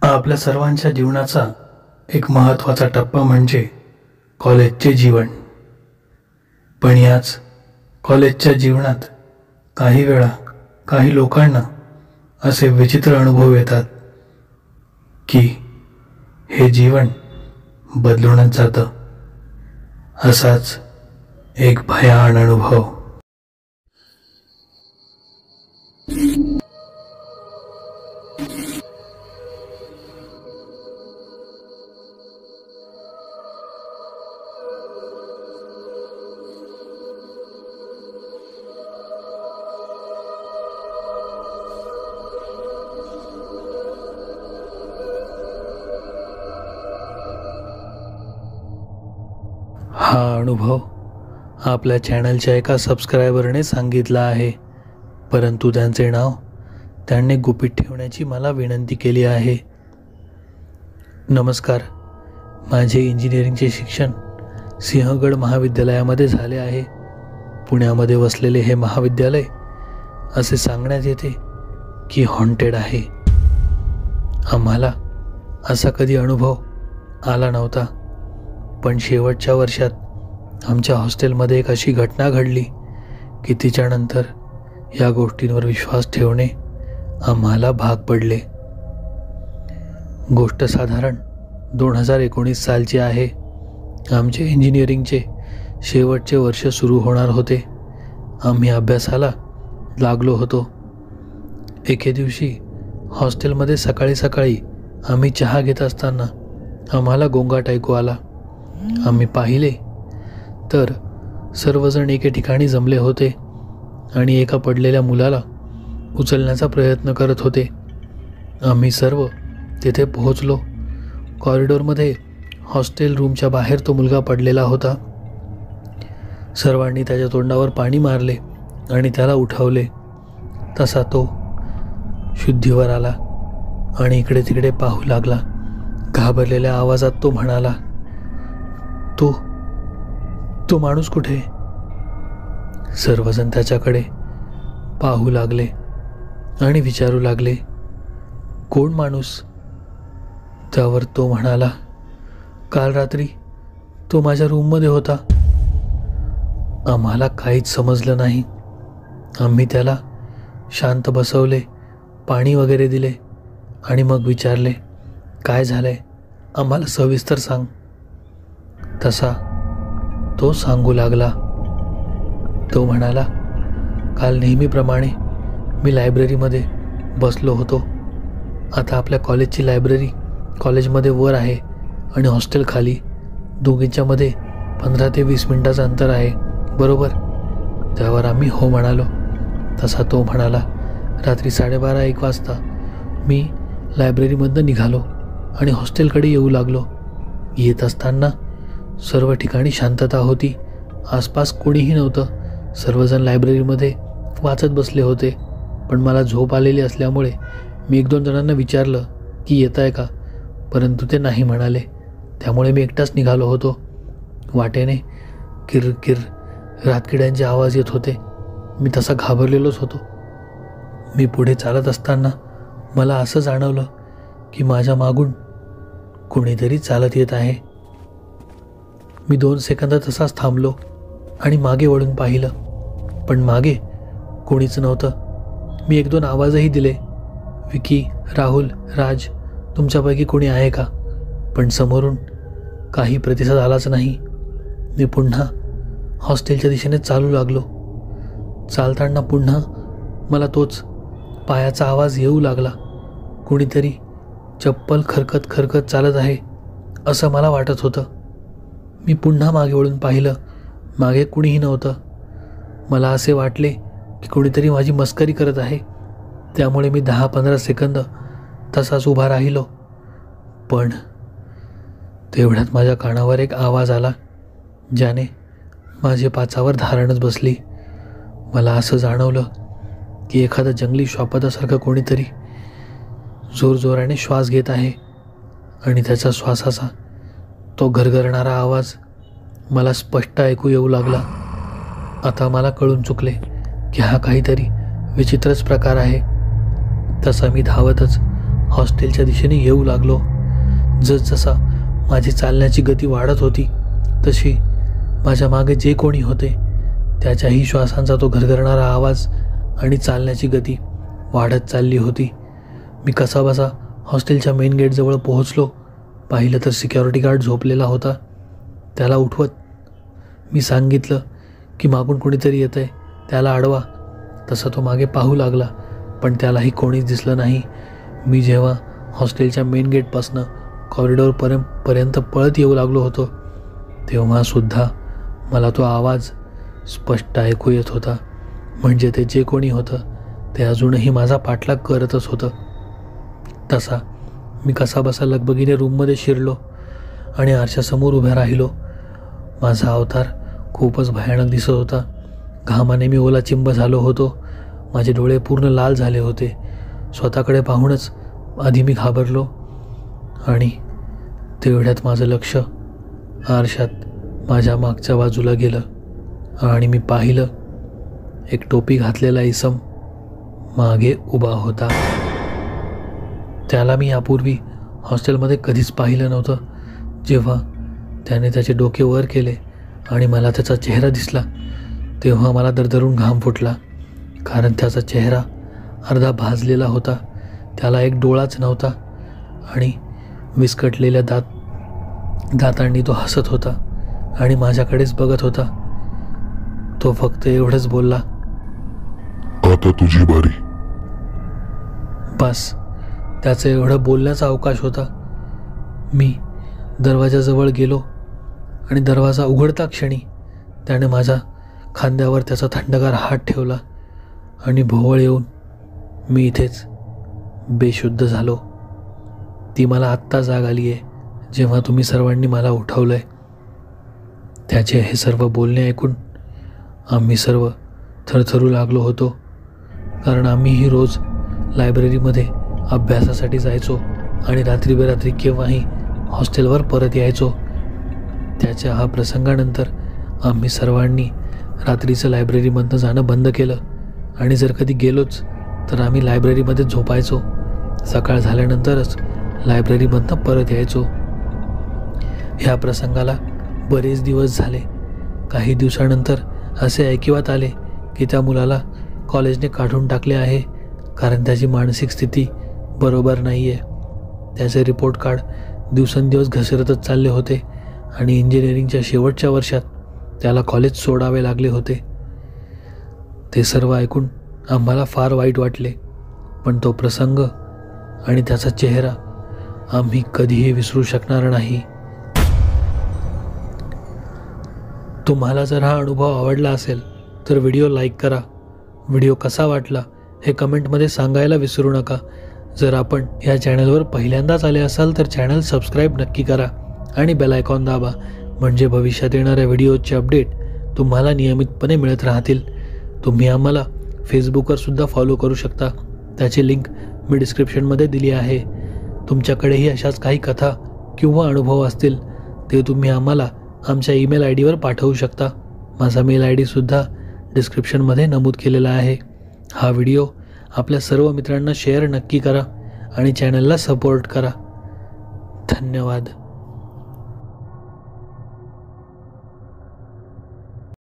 आपल्या सर्वांच्या जीवनाचा एक महत्त्वाचा टप्पा म्हणजे कॉलेजचे जीवन. पण याच कॉलेजच्या जीवनात काही वेळा काही लोकांना असे विचित्र अनुभव येतात की हे जीवन बदलूनच जातं. असाच एक भयान अनुभव. हा अनुभव आपल्या चॅनलच्या एका सबस्क्रायबरने सांगितला आहे, परंतु त्यांचे नाव त्यांनी गुपित ठेवण्याची मला विनंती केली आहे. नमस्कार. माझे इंजिनिअरिंगचे शिक्षण सिंहगड महाविद्यालयामध्ये झाले आहे. पुण्यामध्ये वसलेले हे महाविद्यालय असे सांगण्यात येते की हॉन्टेड आहे. आम्हाला असा कधी अनुभव आला नव्हता, पण शेवटच्या वर्षात आमच्या हॉस्टेलमध्ये एक अशी घटना घडली की तिच्यानंतर या गोष्टींवर विश्वास ठेवणे आम्हाला भाग पडले. गोष्ट साधारण 2019 सालची आहे. आमचे इंजिनिअरिंगचे शेवटचे वर्ष सुरू होणार होते. आम्ही अभ्यासाला लागलो होतो. एके दिवशी हॉस्टेलमध्ये सकाळी सकाळी आम्ही चहा घेत असताना आम्हाला गोंगाट ऐकू आला. आम्ही पाहिले तर सर्वजण एके ठिकाणी जमले होते आणि एका पडलेल्या मुलाला उचलण्याचा प्रयत्न करत होते. आम्ही सर्व तिथे पोहोचलो. कॉरिडॉरमध्ये हॉस्टेल रूमच्या बाहेर तो मुलगा पडलेला होता. सर्वांनी त्याच्या तोंडावर पाणी मारले आणि त्याला उठवले. तसा तो शुद्धीवर आला आणि इकडे तिकडे पाहू लागला. घाबरलेल्या आवाजात तो म्हणाला, तो माणूस कुठे? सर्वजण त्याच्याकडे पाहू लागले आणि विचारू लागले, कोण माणूस? त्यावर तो म्हणाला, काल रात्री तो माझ्या रूममध्ये होता. आम्हाला काहीच समजलं नाही. आम्ही त्याला शांत बसवले, पाणी वगैरे दिले आणि मग विचारले, काय झालंय? आम्हाला सविस्तर सांग. तसा तो सांगू लागला. तो म्हणाला, काल नेहमीप्रमाणे मी लायब्ररीमध्ये बसलो होतो. आता आपल्या कॉलेजची लायब्ररी कॉलेजमध्ये वर आहे आणि हॉस्टेल खाली. दोघींच्यामध्ये 15 ते 20 मिनिटाचं अंतर आहे, बरोबर? त्यावर आम्ही हो म्हणालो. तसा तो म्हणाला, रात्री 12:30-1 वाजता मी लायब्ररीमधनं निघालो आणि हॉस्टेलकडे येऊ लागलो. येत असताना सर्व ठिकाणी शांतता होती. आसपास कोणीही नव्हतं. सर्वजण लायब्ररीमध्ये वाचत बसले होते. पण मला झोप आलेली असल्यामुळे मी 1-2 जणांना विचारलं की येत आहे का, परंतु ते नाही म्हणाले. त्यामुळे मी एकटाच निघालो होतो. वाटेने किरकिर रातकिड्यांचे आवाज येत होते. मी तसा घाबरलेलोच होतो. मी पुढे चालत असताना मला असं जाणवलं की माझ्या मागून कोणीतरी चालत येत आहे. मी 2 सेकंद तसाच थांबलो आणि मागे वळून पाहिलं, पण मागे कोणीच नव्हतं. मी 1-2 आवाजही दिले, विकी, राहुल, राज, तुमच्यापैकी कोणी आहे का? पण समोरून काही प्रतिसाद आलाच नाही. मी पुन्हा हॉस्टेलच्या दिशेने चालू लागलो. चालताना पुन्हा मला तोच पायाचा आवाज येऊ लागला. कोणीतरी चप्पल खरकत खरकत चालत आहे असं मला वाटत होतं. मी पुन्हा मागे वळून पाहिलं. मागे कुणीही नव्हतं. मला असे वाटले की कोणीतरी माझी मस्करी करत आहे. त्यामुळे मी 10-15 सेकंद तसाच उभा राहिलो. पण तेवढ्यात माझ्या कानावर एक आवाज आला, ज्याने माझे पाचावर धारणच बसली. मला असं जाणवलं की एखादा जंगली श्वापदासारखं कोणीतरी जोरजोराने श्वास घेत आहे आणि त्याच्या श्वासाचा तो घरघरणारा आवाज मला स्पष्ट ऐकू येऊ लागला. आता मला कळून चुकले की हा काहीतरी विचित्रच प्रकार आहे. तसा मी धावतच हॉस्टेलच्या दिशेने येऊ लागलो. जसजसा माझी चालण्याची गती वाढत होती तशी माझ्या मागे जे कोणी होते त्याच्याही श्वासांचा तो घरघरणारा आवाज आणि चालण्याची गती वाढत चालली होती. मी कसाबसा हॉस्टेलच्या मेन गेटजवळ पोहोचलो. पाहिलं तर सिक्युरिटी गार्ड झोपलेला होता. त्याला उठवत मी सांगितलं की मागून कोणीतरी येतंय, त्याला अडवा. तसा तो मागे पाहू लागला, पण त्यालाही कोणीच दिसलं नाही. मी जेव्हा हॉस्टेलच्या मेन गेटपासनं कॉरिडॉरपर्यंत पळत येऊ लागलो होतो तेव्हासुद्धा मला तो आवाज स्पष्ट ऐकू येत होता. म्हणजे ते जे कोणी होतं ते अजूनही माझा पाठलाग करतच होतं. तसा मी कसाबसा लगबगीने रूममध्ये शिरलो आणि आरशासमोर उभ्या राहिलो. माझा अवतार खूपच भयानक दिसत होता. घामाने मी ओलाचिंब झालो होतो. माझे डोळे पूर्ण लाल झाले होते. स्वतःकडे पाहूनच आधी मी घाबरलो आणि तेवढ्यात माझं लक्ष आरशात माझ्या मागच्या बाजूला गेलं आणि मी पाहिलं एक टोपी घातलेला इसम मागे उभा होता. त्याला मी यापूर्वी हॉस्टेलमध्ये कधीच पाहिलं नव्हतं. जेव्हा त्याने त्याचे डोके वर केले आणि मला त्याचा चेहरा दिसला तेव्हा मला दरदरून घाम फुटला, कारण त्याचा चेहरा अर्धा भाजलेला होता. त्याला एक डोळाच नव्हता आणि विस्कटलेल्या दातांनी तो हसत होता आणि माझ्याकडेच बघत होता. तो फक्त एवढंच बोलला, आता तुझी बारी. बस त्याचं एवढं बोलण्याचा अवकाश होता. मी दरवाजाजवळ गेलो आणि दरवाजा उघडता क्षणी त्याने माझ्या खांद्यावर त्याचा थंडगार हात ठेवला आणि भोवळ येऊन मी इथेच बेशुद्ध झालो. ती मला आत्ता जाग आली आहे जेव्हा तुम्ही सर्वांनी मला उठवलं आहे. त्याचे हे सर्व बोलणे ऐकून आम्ही सर्व थरथरू लागलो होतो, कारण आम्हीही रोज लायब्ररीमध्ये अभ्यासासाठी जायचो आणि रात्री बेरात्री केव्हाही हॉस्टेलवर परत यायचो. त्याच्या हा प्रसंगानंतर आम्ही सर्वांनी रात्रीचं लायब्ररीमधनं जाणं बंद केलं आणि जर कधी गेलोच तर आम्ही लायब्ररीमध्ये झोपायचो. सकाळ झाल्यानंतरच लायब्ररीमधनं परत यायचो. ह्या प्रसंगाला बरेच दिवस झाले. काही दिवसानंतर असे ऐकिवात आले की त्या मुलाला कॉलेजने काढून टाकले आहे, कारण त्याची मानसिक स्थिती बरोबर नाही आहे. त्याचे रिपोर्ट कार्ड दिवसेंदिवस घसरतच चालले होते आणि इंजिनिअरिंगच्या शेवटच्या वर्षात त्याला कॉलेज सोडावे लागले होते. ते सर्व ऐकून आम्हाला फार वाईट वाटले, पण तो प्रसंग आणि त्याचा चेहरा आम्ही कधीही विसरू शकणार नाही. तुम्हाला जर हा अनुभव आवडला असेल तर व्हिडिओ लाईक करा. व्हिडिओ कसा वाटला हे कमेंटमध्ये सांगायला विसरू नका. जर आपण या चॅनलवर पहिल्यांदाच आले असाल तर चॅनल सबस्क्राईब नक्की करा आणि बेल आयकॉन दाबा, म्हणजे भविष्यात येणाऱ्या व्हिडिओचे अपडेट तुम्हाला नियमितपणे मिळत राहतील. तुम्ही आम्हाला फेसबुकवर सुद्धा फॉलो करू शकता. त्याची लिंक मी डिस्क्रिप्शनमध्ये दिली आहे. तुमच्याकडेही अशाच काही कथा किंवा अनुभव असतील ते तुम्ही आम्हाला आमच्या ईमेल आय डीवर पाठवू शकता. माझा मेल आय डीसुद्धा डिस्क्रिप्शनमध्ये नमूद केलेला आहे. हा व्हिडिओ आपल्या सर्व मित्रांना शेअर नक्की करा आणि चॅनलला सपोर्ट करा. धन्यवाद.